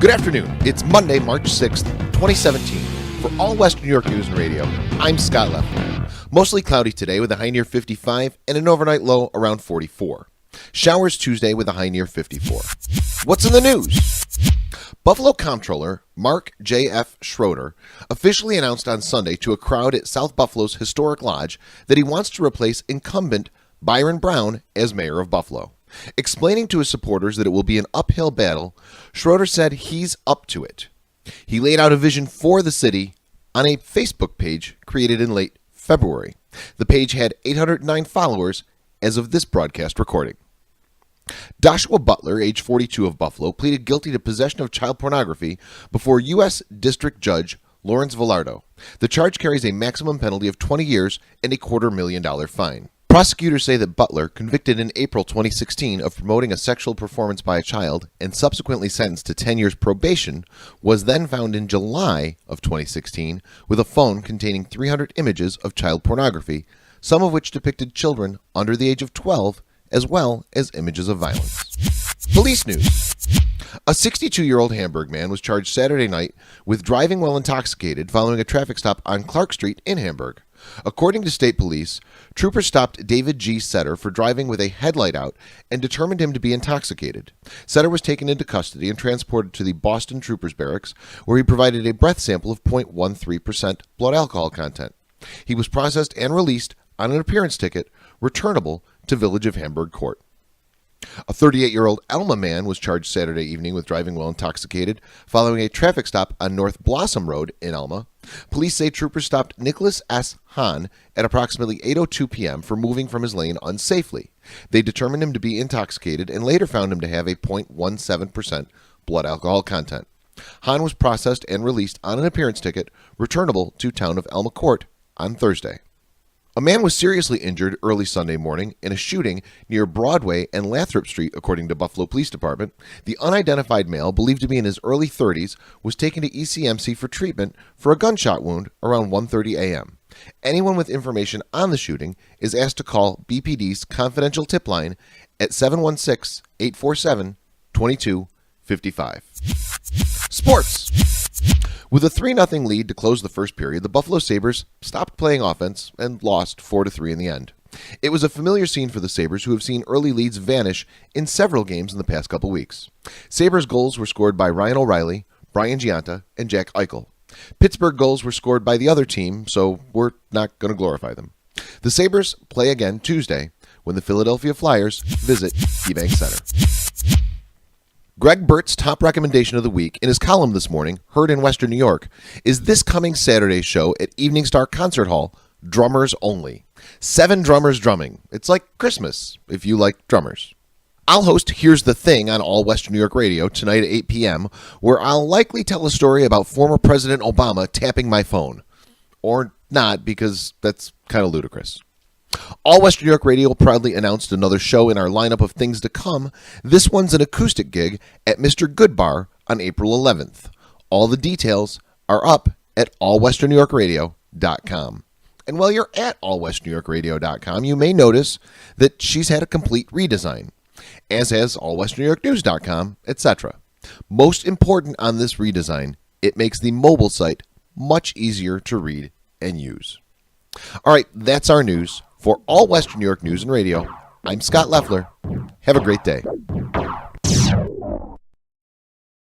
Good afternoon. It's Monday, March 6th, 2017. For All Western New York News and Radio, I'm Scott Leffler. Mostly cloudy today with a high near 55 and an overnight low around 44. Showers Tuesday with a high near 54. What's in the news? Buffalo Comptroller Mark J.F. Schroeder officially announced on Sunday to a crowd at South Buffalo's Historic Lodge that he wants to replace incumbent Byron Brown as mayor of Buffalo. Explaining to his supporters that it will be an uphill battle, Schroeder said he's up to it. He laid out a vision for the city on a Facebook page created in late February. The page had 809 followers as of this broadcast recording. Joshua Butler, age 42 of Buffalo, pleaded guilty to possession of child pornography before U.S. District Judge Lawrence Villardo. The charge carries a maximum penalty of 20 years and a $250,000 fine. Prosecutors say that Butler, convicted in April 2016 of promoting a sexual performance by a child and subsequently sentenced to 10 years probation, was then found in July of 2016 with a phone containing 300 images of child pornography, some of which depicted children under the age of 12, as well as images of violence. Police news. A 62-year-old Hamburg man was charged Saturday night with driving while intoxicated following a traffic stop on Clark Street in Hamburg. According to state police, troopers stopped David G. Setter for driving with a headlight out and determined him to be intoxicated. Setter was taken into custody and transported to the Boston Troopers Barracks, where he provided a breath sample of 0.13% blood alcohol content. He was processed and released on an appearance ticket, returnable to Village of Hamburg Court. A 38-year-old Elma man was charged Saturday evening with driving while intoxicated following a traffic stop on North Blossom Road in Elma. Police say troopers stopped Nicholas S. Hahn at approximately 8:02 p.m. for moving from his lane unsafely. They determined him to be intoxicated and later found him to have a 0.17% blood alcohol content. Hahn was processed and released on an appearance ticket, returnable to Town of Elma Court on Thursday. A man was seriously injured early Sunday morning in a shooting near Broadway and Lathrop Street, according to Buffalo Police Department. The unidentified male, believed to be in his early 30s, was taken to ECMC for treatment for a gunshot wound around 1:30 a.m. Anyone with information on the shooting is asked to call BPD's confidential tip line at 716-847-2255. Sports. With a 3-0 lead to close the first period, the Buffalo Sabres stopped playing offense and lost 4-3 in the end. It was a familiar scene for the Sabres, who have seen early leads vanish in several games in the past couple weeks. Sabres goals were scored by Ryan O'Reilly, Brian Giunta, and Jack Eichel. Pittsburgh goals were scored by the other team, so we're not going to glorify them. The Sabres play again Tuesday when the Philadelphia Flyers visit KeyBank Center. Greg Burt's top recommendation of the week in his column this morning, heard in Western New York, is this coming Saturday's show at Evening Star Concert Hall, Drummers Only. 7 drummers drumming. It's like Christmas, if you like drummers. I'll host Here's the Thing on All Western New York Radio tonight at 8 p.m., where I'll likely tell a story about former President Obama tapping my phone. Or not, because that's kind of ludicrous. All Western New York Radio proudly announced another show in our lineup of things to come. This one's an acoustic gig at Mr. Good Bar on April 11th. All the details are up at allwesternnewyorkradio.com. And while you're at allwesternnewyorkradio.com, you may notice that she's had a complete redesign, as has allwesternnewyorknews.com, etc. Most important on this redesign, it makes the mobile site much easier to read and use. All right, that's our news. For All Western New York News and Radio, I'm Scott Leffler. Have a great day.